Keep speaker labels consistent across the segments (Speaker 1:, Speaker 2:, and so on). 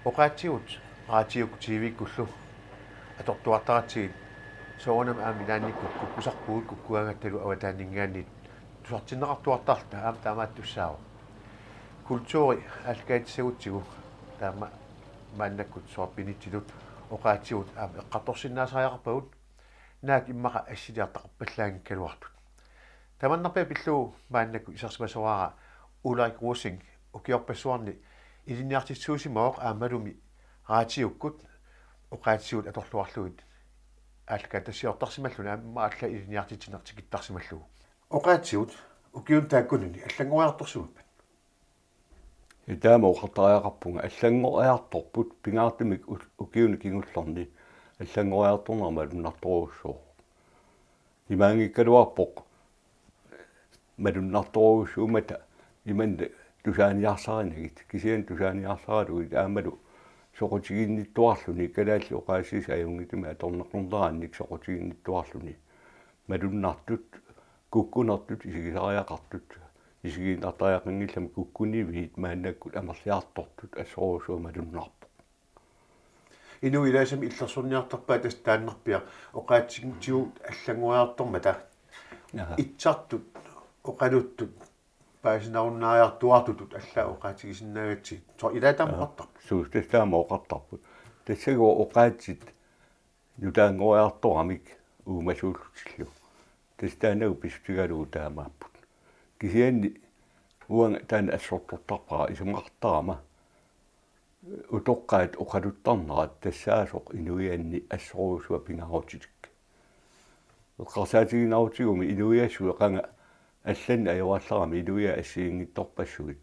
Speaker 1: oqaatsigut raatiuk TV-kullu atortuartaratsiit soonam aami naannikku kukkusarpugut kukkuangattalu avataanningaanniit tusartinneqartuartarta aam taamaat tussaawa kultuuri alkaatissagutigu taama maannakkut soorpinittilut oqaatsigut aam eqqartorsinnaasariaqarpagut naak immaqa assiliartaqarpallaangikkaluartut tamannarpaa pillu maannakku isarsimasoara Ulrik Rosing ukiorpassuarni iliniartitsuusimooq aamalumi raatiukkut oqaatsigut atorluarluit алкатассиортарсималлуна амма алла илиниартитинертикиттарсималлугу оqaatsigut укиун тааккунни аллангориарторсууппат
Speaker 2: итаама оқартариақарпунга аллангориарторпут пингаартимик укиуни кингуллорни аллангориарторнерма луннарторуссоо имаангиккалуарпоқ малуннарторуссуумата иманна тусааниарсаринагит кисиан тусааниарсаралугит аамалу соқутигинниттуарлуни калаалли оqaaссис аюнгитима аторнеқнэртаранник соқутигинниттуарлуни малуннартут куккунертут исигисариақартут исигинартариақингиллами куккунивиит мааннаккут амерлиартортут ассоруусуа малуннарпо
Speaker 1: ину илаасами иллерсунниартарпаа тас тааннарпиа оqaatsигтиу аллангориартормата итсартут оқалуттут паасинаруннаариартуартутут аллаа оqaatsигисиннаагатсит со илаатаамоқартар
Speaker 2: суустаама оқартарпут тассагуа оqaatsит нутаангориарторамик уумасууллутиллу тастаанагу пистигалуу таамааппут кисианни уанга таана ассортортарпара исумақартарама утоққаат оқалуттарнерат тассаасоқ инуианни ассоруусуа пингаруутитик эққарсаатигинаутигуми инуиассуа қанга аллан аюарларами илуя ассиингитторпассугит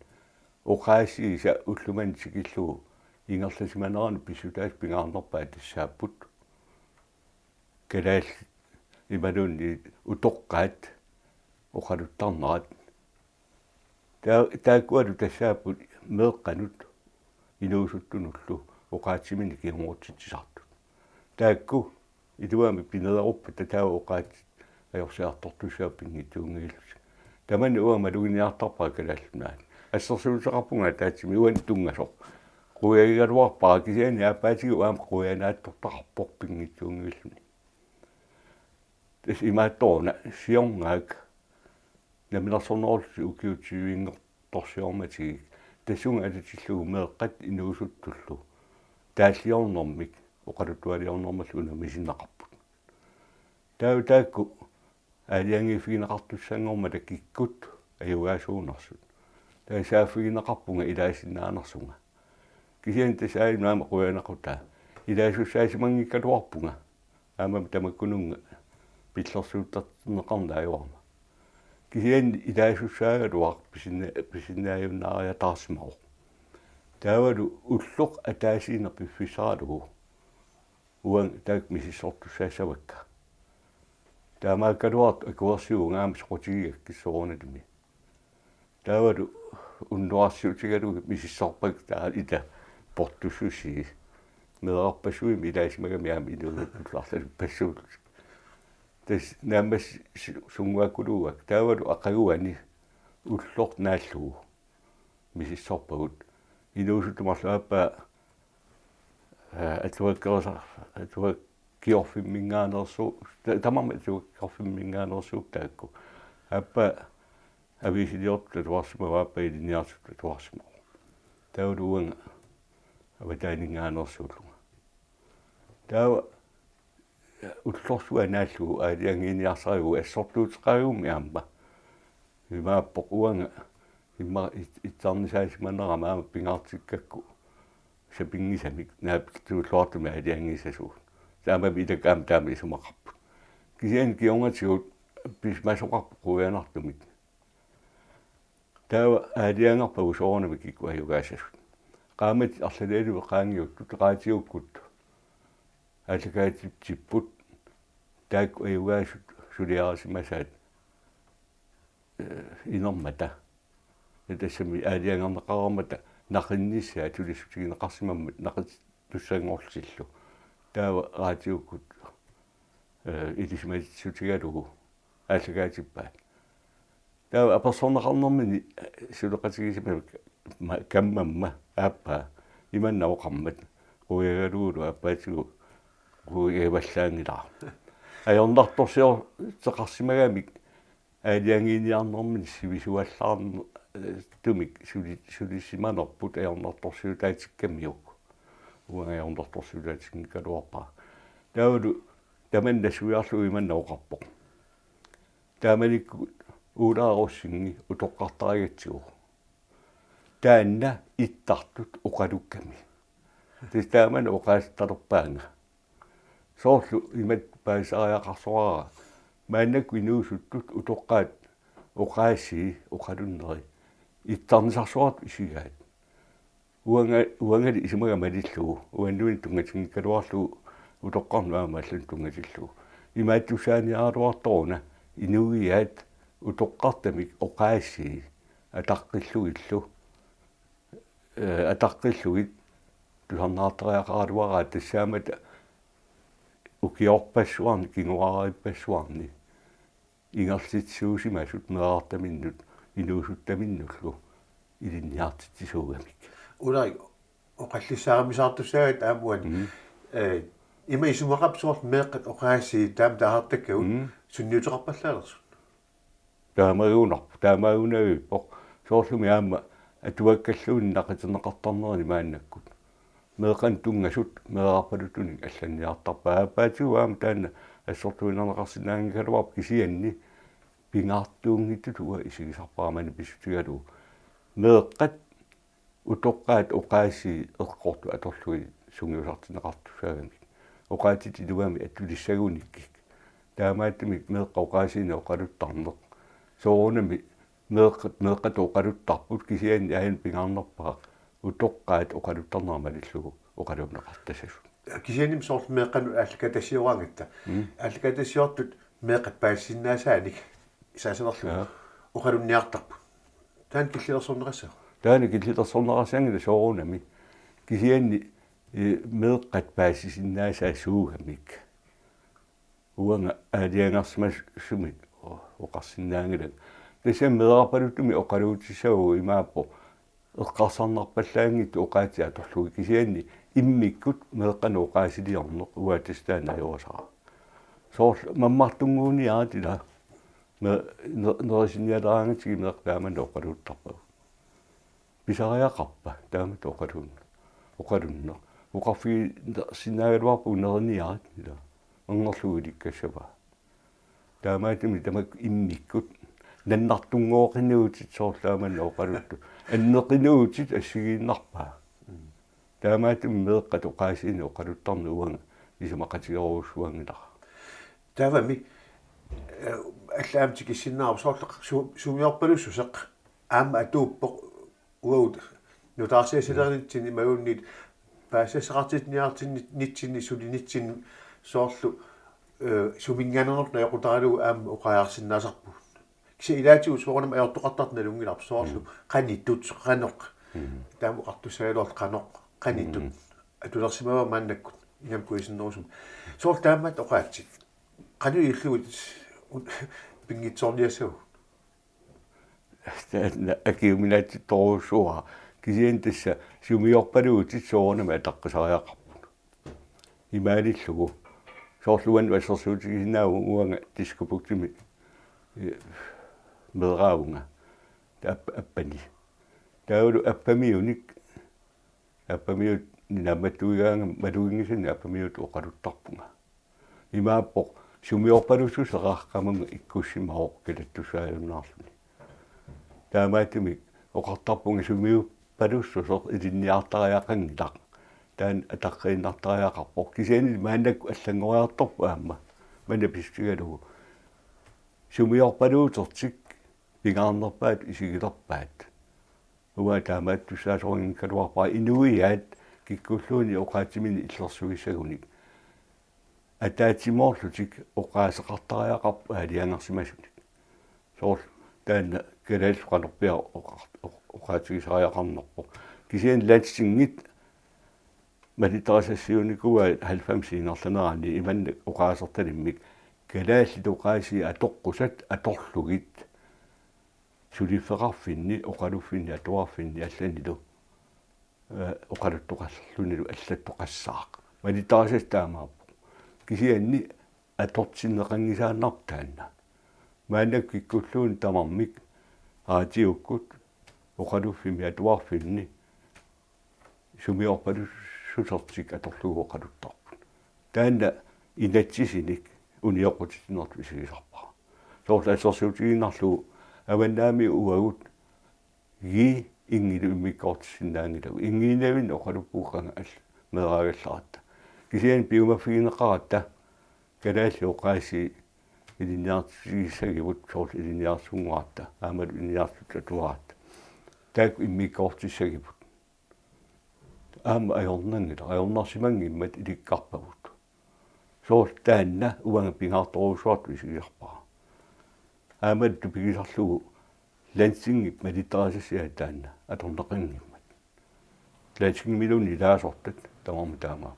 Speaker 2: оqaassiisa уллуман сикиллугу ингерласиманерани писсутаас пингаарнерпаа тассааппут калаал ималунни утоққаат оқалуттарнерат тааккуалу тассааппут меэққанут инуусуттунуллу оqaatsимини кингуутситсисартут таакку илуами пинереруппа татаа оqaat аёрсиартортуссаа пингитсуунгииллус тамани уама лугиниартарпаа калааллунаат ассерсуусеқарпунга таатсими уан тунгасоқ quyagigaluarpaa kisiani aappaatigu aam quyanaattортақарпор пингитсуунгииллуни тас имаатторна сиорнгаак намиларсорнерулси укиутсивингорторсиорматигик тассунга алатиллугу меэққат инуусуттуллу тааллиорнэрмик оқалуттуалиорнэрмаллуна мисиннақарпут таакку алиангифигинеқартуссангорма такиккут аюгаасуунерсут таасаафигинеқарпунга илаасиннаанерсунга кисиан тасаалимаама қуянақута илаасуссаасимангиккалуарпунга аама тамаккунунга пиллерсуuттарнеқарна аюарма кисиан илаасуссаагалуар писиннааюннаария таарсимао таавалу уллоқ атаасиинер пиффисаалугу уан таак мисиссортуссаассавакка таамааккалуарт акуарсиугаама соқутигиак киссоорналими таавалу уннуарсиутигалуги мисиссорпак таа ита портуссуси медарпасуими илаасимагами аама илугуттулларлу пассуут тас намас сунгуаккулугак таавалу ақагуани уллорт нааллугу мисиссорпагут инуусутумарлуаппа атуаккерсар киорфиммингаанерсу тамама киорфиммингаанерсук таакку аппа ависилиорту туарсимавааппа илиниарту туарсимаа таулуунга аватаанингаанерсууллунга таа уллорсуа нааллугу аалиангиниарсаригу ассортуутеқаригуми аамма имааппоқ уанга имма итсарнисаасиманерама аама пингаартиккакку сапингисамик нааптууллуартуми аалиангисасуу таама бидакаам таама исумақарпут кисиан кионгатигут писмасоқарпу қуянартумик таа аалиангарпагу соорнами кикуаюгаасасут qaamit арлалаалу qaangiuttut qaatiukkut аллакаатиптиппут таак аюгаасут сулиарасимасаат инэрмата тассами аалиангернеқарамата нақиннissaa тулиссутигинеқарсимаммат нақит туссангоорлсиллу таава раатиуккут илисматитсутигалугу ааллакаатиппаат таава персонеқарнэрмини сулеқатигисимавик каммамма ааппа иманнау qammat quigaluulu appaatigu quigavallаангилаа ajornartorsior teqarsimagамик аалиангиниарнэрмин сивисуаллаарн тумик сулиссиманерпут ajornartorsiutaатиккамиук уангajornartorsiutaатиккалуарпаа таулу таманна суиарлу иманнауқарпоқ тааманикку уулааруссинги утоққартарагатсигу таанна иттартут уқалукками тистааман уқаасталерпаанга соорлу имат паисариақарсораа мааннакку инуусуттут утоққаат уқааси уқалуннери иттарнисарсуарт исигаат уангали исимага малиллугу уаннуин тунгатингкалуарлугу утоққарнуаамааллун тунгатиллугу имааттусааниаруарторуна инугиаат утоққартамик оqaassi атаққиллугиллу атаққиллугит тусарнаартариақаруараа тассаамата укиорпассуарни кингуариппассуарни ингерлитсуусимасут мераартаминнут инуусуттаминнуллу илинниартитсуугамик
Speaker 1: улай оқаллиссаарамисаартуссаагат аамуан има исумақапсуарт меэққат оqaасси таам таахартаккагу сунниутеқарпаллаалерсут
Speaker 2: таамагунарпу соорлуми аама атуаккаллуун нақатернеқартарнерни мааннаккут меэқан тунгасут мераарпалутуни алланниартарпаа апаатигуаама таана ассортуинернеқарсинаангикалуарп кисианни пингаартуунгиттутуа исигисарпарамани писсутигалу меэққат утоққаат оqaасси эққорту аторлуи сунгиусартинеқартусаагами оqaатити тугами аттулиссагуниккик таамааттимик меэққа оqaасине оқалуттарнеқ соонами меэққат оқалуттарпут кисианни аан пингаарнерпаа утоққаат оқалуттарнермалиллугу оқалуунеқартасасу
Speaker 1: кисианим соорлу меэққану ааллакатассиорангатта ааллакатассиортут меэққат паассиннаасааник исаасанерлу оқалунниартарпут таан киллилерсорнеқассаа
Speaker 2: таани киллилерсорнеқассаангила соорунами кисианни меэққат паассисиннаасаасуугамик уанга аалиангерсимас сумик оқарсинаангилак тасам мераарпалутуми оқалуутиссагу имааппо эққарсарнарпаллаангит оqaати аторлуги кисианни иммиккут меэққану оqaасилиорнеқ уатистаана юусара соор маммартунгууни аатила нерисиниалаангатиги меэққааман оқалууттарпа писариақарпа таамат оқалуннер уқарфи синаагалуарпу нерниаат ила ангерлугиликкассава таамаатими тамак иммиккут наннартунгооқинуутит соорлааман оқалутту аннеқинуутит ассигииннарпаа таамаатими меэққат оqaасиини оқалуттарни уанга исумақатигеруусуангилара
Speaker 1: тавами аллаамти киссиннаару соорлеқ сумиорпалуссусеқ аама атууппоқ уаут нутаарсиасилернитсини магуннит паассасеқартитниартинни нитсинни сулинитсин соорлу суминганернерна яқутаралугу аама уқаярсиннаасарпу киса илаатигу суорнама аёртоқартартналунгиларп соорлу қаниттут қаноқ тааму қартуссагалуарт қаноқ қаниттут атулерсимава мааннаккут ингам куисиннерусум соор таамат оқаатсит қану иллугут пингитсорниассагу
Speaker 2: акиуминати торуусуа кисиан тасса сумиорпалуутит соорнама атаққисариақарпут имаалиллугу соорлуан вассерсуутигинаагу уанга тискупуктими мераунга аппани таулу аппамиуник аппамиут нинамматтуигаанга малуингисани аппамиут оқалуттарпунга имааппоқ сумиорпалуссусеқарқаманга иккуссимаоқ калаттусааюннаарлуни таамаатимик оқартарпунга сумиуппалуссусоқ илинниартариақангилақ таан атаққииннартариақарпоқ кисиани мааннакку аллангориарторпу аама мана пистигалугу сумиорпалуутертик пингаарнерпаат исигилерпаат уа таамаат туссаасорингин калуарпаа инуиаат киккуллууни оqaатимини иллерсугиссагуник атаатимоорлутик оqaасеқартариақарпу аалиангерсимасуник соор таанна калааллуқанерпиа оqaатигисариақарнерпо кисиан лаатсингит малитерасассиуникуа 90-инерланерани иманна оqaасерталиммик калаалли тоqaasi атоққусат аторлугит сулиффеқарфинни оқалуффинни атуарфинни алланилу oqaluttoqallunilu allatoqassaaq malitaasas taamaappu kisianni atortinneqangisaannartaanna maannak kikkulluun tamarmik aatiukkut oqaluffimi atuarfinni sumiorpalus susertik atorlugu oqaluttarput taanna inatsisinik unioqutinertu isigisarpa soorlaassersuutiginnarlu avannaami uagut gi ingilu immikkoortissinnaangilagu ingiinavin oqaluppuuqanga all meeraagallarata kisian piumaffigineqaratta kalaalli oqaasi iliniartisagivut soorl iliniarsunguarta aamalu iliniartutta tuaratta taak immikkoortissagivut aama ajornarsimangimmat ilikkarpavut soorl taanna uanga pingaartorusuartu isigisarpaa aamat tupigisarlugu landsingip malitaasassia taanna atorneqangimmat landsingmiluni laasortat tamarmu taamaa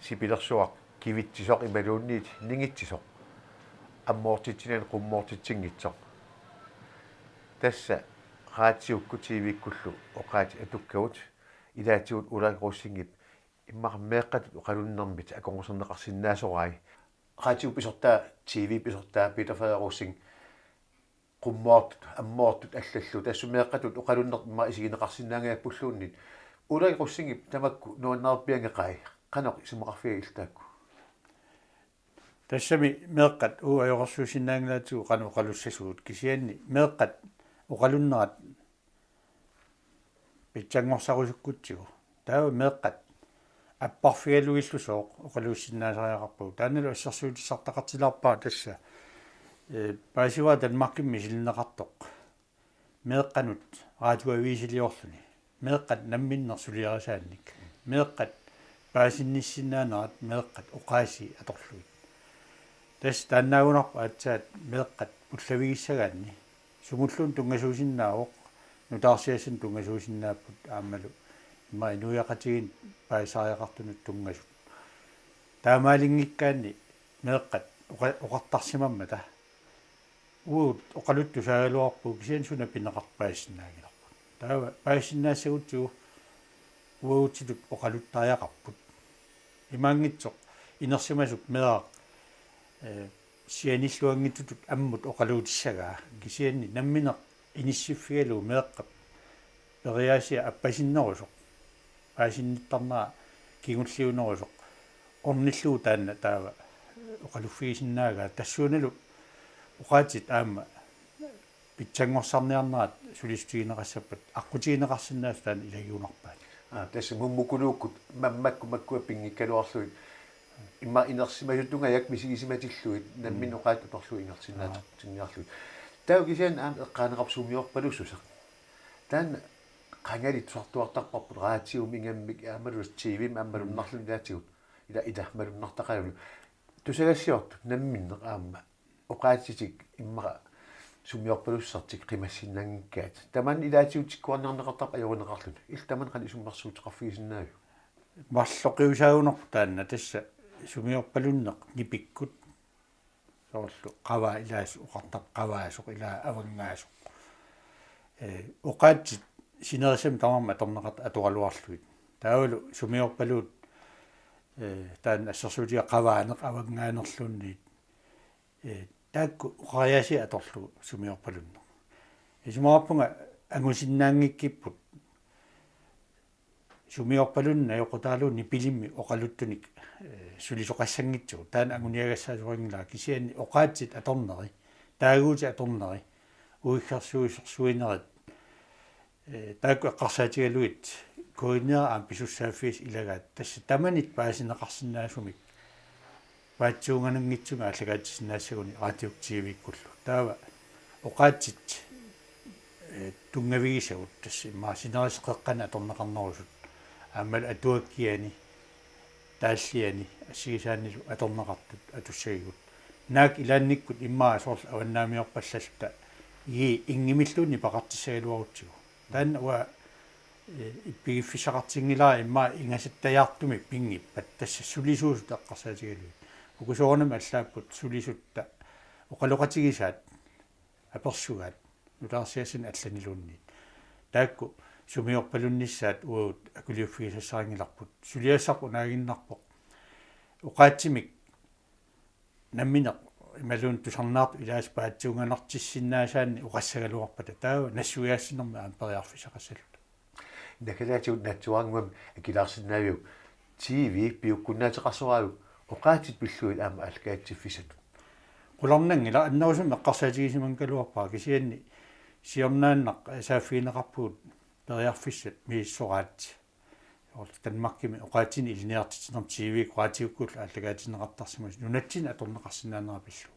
Speaker 1: sipilersuaq kivittisoq imaluunniit ningittisoq аммоортитсинан qummoortitsinngitsoq тасса раатсиукку тивиккуллу оқаати атуккавут илаатигут улаагеруссингип иммақаммеэққатут оқалуннэрмит аконгусернеқарсинаасораи раатиу писортаа тиви писортаа питерфееруссинг qummoortut аммоортут аллаллу тассумеэққатут оқалуннэртма исигинеқарсинаангиаппуллууннит улаагеруссингип тамакку нуаннаарпиангеқай qaноқ исимақарфига илтаакку
Speaker 3: тассами меэққат уайорсуусиннаангалаатигу qaну оқалуссасуут кисианни меэққат оқалуннерат питсангорсарусуккутсигу таава меэққат аппарфигалуиллусооқ оқалууссиннаасариақарпу тааналу ассерсуутиссартақартилаарпаа тасса паасива данмаркимми силинеқартоқ меэққанут раатуавиисилиорлуни меэққат намминнерсулиарисаанник меэққат паасинниссиннаанерат меэққат оқааси аторлуит тас тааннаагунарпа атсаат меэққат пуллавигиссагаанни сумуллуун тунгасуусиннаавоқ нутаарсиасин тунгасуусиннааппут аамалу имма инуяқатигин паисариақартунут тунгасут таамаалингиккаанни меэққат оқартарсимамма та уут оқалутту саагалуарпу кисиан суна пинеқарпаиссинаагиларпут таава паиссиннаассагутсугу уаутилут оқалуттариақарпут имаангитсоқ инерсимасук меаа сианиллуангитутут аммут оқалуутиссагаа кисианни намминеқ иниссиффигалу меэққап периаасиа аппасиннерусоқ паасинниттарнаа кигуллиунерусоқ орниллуу таанна таава оқалуффигисиннаагаа тассууналу оқаатит аама питсангорсарниарнерат сулистигинеқассаппат аққутигинеқарсинаас таан илагиунарпаат
Speaker 1: тасса муммукулууккут маммакку пингиккалуарлуит имма инерсимасутунга як мисигисиматиллуит наммин оқаат аторлуу ингертиннаатинниарлуит таа кисиан аам эққаанеқарсуумиорпалуссусақ таан qangalit sortuartarparput raatium ingammik aammalus tiivim aammalunnerlun taatигут илахмалуннартақалу тусагассиорту намминнеқ аама оқаатитик иммара сумиорпалуссартик қимассиннангкаат таман илаатиутиккуарнернеқартарпа ажорунеқарлут ил таман қан исуммарсуутеқарфигисиннааю
Speaker 3: марлоқиусаагунерпу таанна тасса сумиорпалуннеқ нипиккут соорлу қава илаас уқартап қаваасоқ илаа авангаасоқ оқаатит синерисам тамарма аторнеқарт атуалуарлуит таавалу сумиорпалуут таан ассерсуутиа қаваанеқ авангаанерлуунниит таакку уқариаси аторлу сумиорпалуннеқ исумаарпунга ангусиннаангиккиппут сумиорпалунна йоқутаалуунни пилимми оқалуттуник сулисоқассангитсугу таан ангуниагассаасурингилаа кисианни оқаатсит аторнери таагуути аторнери уиккарсуисерсуинерит таакку эққарсаатигалуит коинеа аам писуссааффис илагаат тасса таманит паасинеқарсинаасумик паатсуунганангитсуга аллагаатсинаассагуни раатиуктивиккуллу таава оқаатсит тунгавигисагут тасса маасинерисеқеққана аторнеқарнерусут аамал атуаккиани тааллиани ассигисааннилу аторнеқартут атуссагигут наак илаанниккут иммаа соорл аваннаамиорпаллалта и ингимиллуунни пақартиссагалуарутсигу таан уа иппигиффисақартингилаа иммаа ингасаттаjaartumi пингиппат тасса сулисуусут эққарсаатигалуит укусоорнама аллааппут сулисутта оқалоқатигисаат аперсугаат нутаарсиасин алланилуунниит таакку sumiorpalunnissaat uut akuliuffigisassarangillarput suliassarpu naaginnarpoq uqaatsimik nammineq imaluun tusarnaartu ilaas paatsuunganartissinnaasаанни уqassagaluarpata таава нассуяассинерма аампериарфисақассалут
Speaker 1: накалаатиут натсуарнгуам акилаарсиннаавиу TV пиуккуннаатеқарсорааву оqaатит пиллуит аама алкаатсиффисату
Speaker 3: qulornangila annerusum eqqarsaatigisiman kaluarpaa kisianni siornaannaq saafiineqarpuut periarfissat miissoraat tanmakkimi oqaatini ilniartitinerm TV qaatiukkuul ааллагаатинеқартарсимас нунатсин аторнеқарсинаанерапиллу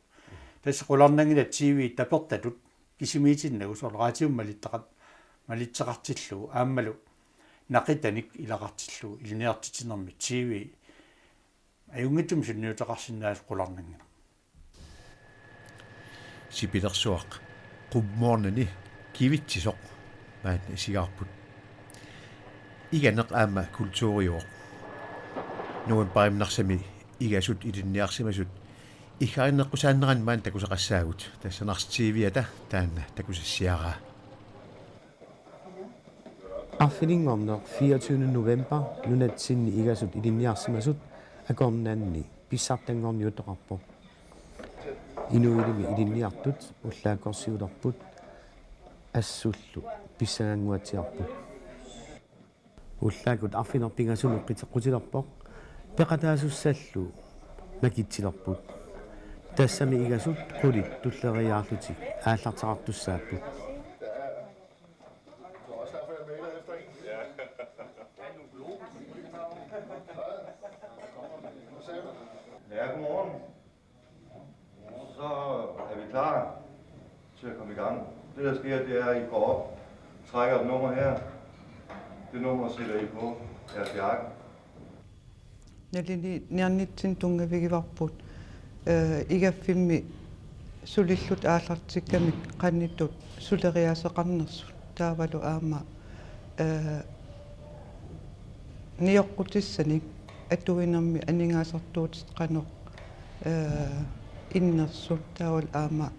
Speaker 3: тасса qulornangila TV таперtatut кисимиитиннагу соолраатиум малитсеқартиллу ааммалу нақитаник илақартиллу илниартитинерми TV аюнгитум сунниутеқарсинаас qulornangila
Speaker 4: sipilersuaq qummoornani kivittisoq maat isigaarput iganeq aama kultuuriuoq nuun parimnarsami igasut ilinniarsimasut iggarinneqqusaanneran maan takusaqassaagut tassanars TV-ata taanna takusassiaraa
Speaker 5: Affilinngorner 24. november nunatsinni igasut ilinniarsimasut akornaanni pissartangorniutoqarpo inuilimi ilinniartut ullaakorsiulerput assullu pissanganguatiarput ullaakut arfinerpingasunu qiteqqutilerpoq peqataasussallu makittilerput tassami igasut qulit tulleriaarlutik aallartaqartussaapput
Speaker 6: Ja, godmorgen. Så er vi klar til at komme i gang. Det der sker, det er, at I går op, trækker et nummer her. Det nummer sætter I på jeres jakke.
Speaker 7: Nalini niarnitsin tungavigivarput igaffimmi sulillut aallartikkamik qannittut suleriaaseqarnersut taavalu aama niorqutissanik atuinermi aningaasartuutit qanoq innersu taawal aama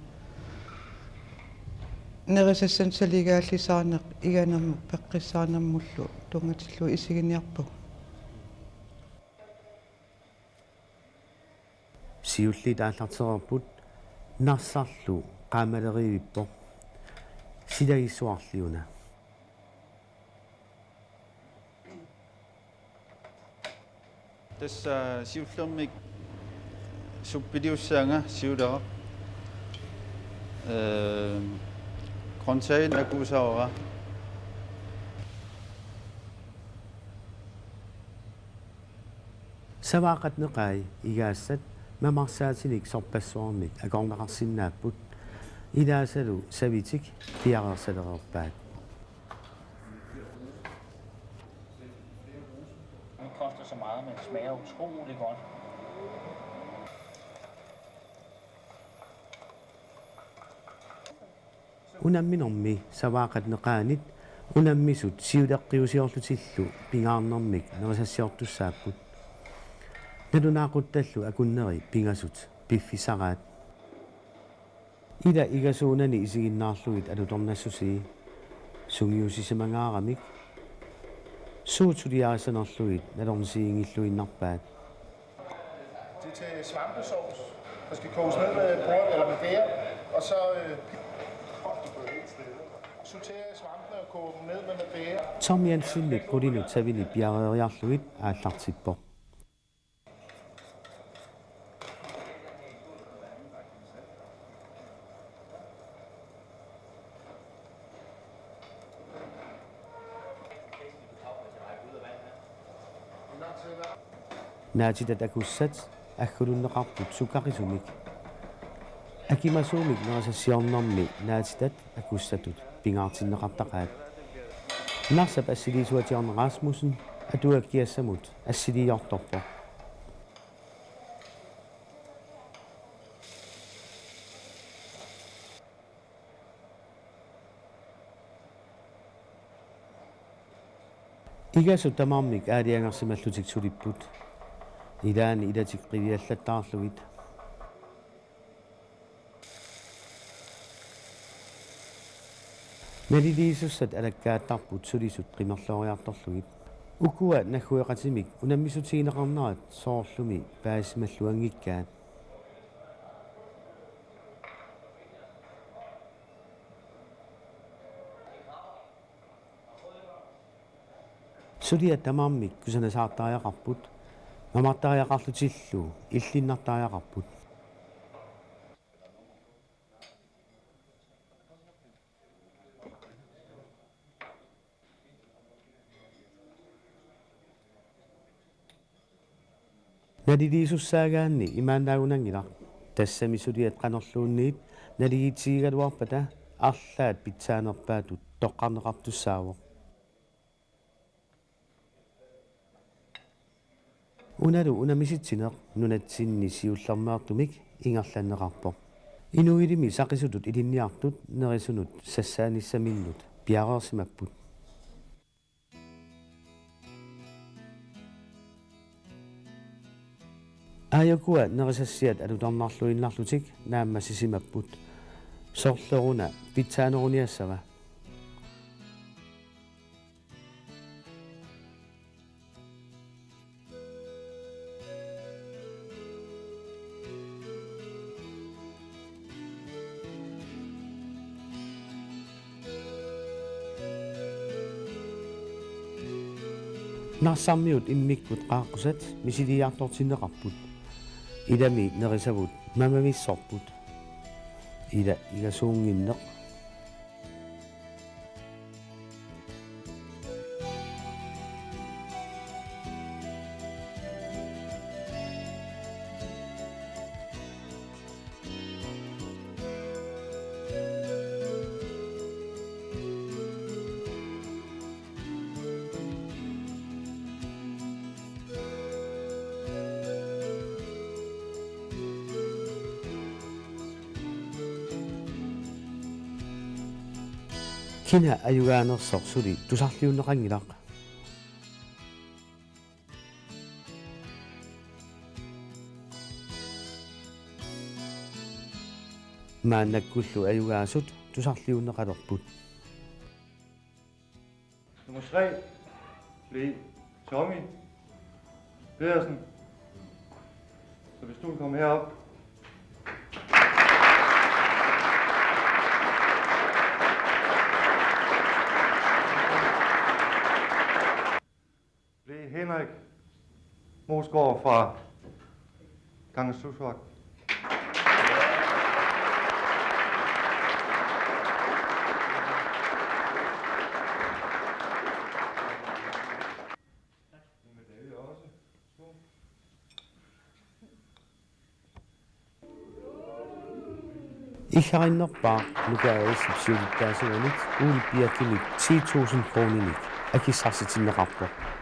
Speaker 7: nerisassan saligaallisaaneq iganermu peqqissaanermullu tungatillu isiginiarpu
Speaker 5: siullit aallartererput narsarlu qaamaleriivippoq silagissuarliuna
Speaker 8: tässä siullermik suppiliussaanga siulera kontain akusaora
Speaker 5: savaaqatneqai igaassat mamarsaatinik sorpassuarmik akornaqarsinnaapput ilaasalu savitik piaqersalererpaat
Speaker 9: Det koster så meget, men smager utrolig godt.
Speaker 5: unamminormi savaaqatneqaanit unammisut siuleqqiusiorlutillu pingaarnermik nerisassiortussaapput nalunaaquttallu akunneri pingasut piffisaraat ila igasuunani isiginnaarluit alutornassusi sungiusisimangaaramik suutuliaasanerluit nalornsiingilluinnarpaat
Speaker 10: Det er til svampesovs, der skal koges ned med brød eller med bær, og så sortere svampene og koge dem ned med bær.
Speaker 5: tormiansillit qulinut savili piareeriarluit aallartippoq naatitat akussat aggalunneqarput sukaqisumik akimasuumik nerasassiornermi naatitat akussatut pingaartinneqartaqaat narsap assilisuatiarne Rasmussen atuakkiassamut assiliortorpoq igasut tamarmik aaliangersimallutik sulipput ilaani ilatik qiviallattaarlugit налилиисуссат алаккааттарпут сулисут qimmerloriartorlugit укуа наггуэqatimik унаммисутигинеқарнерат соорлуми паасималлуангиккаат сулиа тамааммик кусанасаартариақарпут мамартариақарлутиллу иллиннартариақарпут налилиисуссаагаанни имаанаагунангилар тассами сулиат канерлуунниит налигитсигигалуарпата арлаат питсаанерпаатут тоққарнеқартуссаавоқ уналу унамиситсинеқ нунатсинни сиуллэрмаартумик ингерланнеқарпоқ инуилими сақисутут илинниартут нерисунут сассааниссаминнут пиареерсимаппут аякуа нерисассиат алутарнарлуиннарлутик наамма сисимаппут соорлеруна питсаанеруниассава нарсармиут иммиккут qaaqusat мисилиартортиннеқарпут илами нерисавут мамамиссорпут ила игасуунгиннеқ кина аюгаанерсор сули тусарлиуннеқангилақ мааннаккуллу аюгаасут тусарлиуннеқалерпут
Speaker 6: Nummer 3 blev Tommy Pedersen. Så hvis du vil komme herop. Blev Henrik Mosgaard fra Kangerlussuaq.
Speaker 5: ихариннерпаа нукааисипсиулиттаасуаник уулиппиаккимик 10,000 крониник акиссарситиннеқарпоқ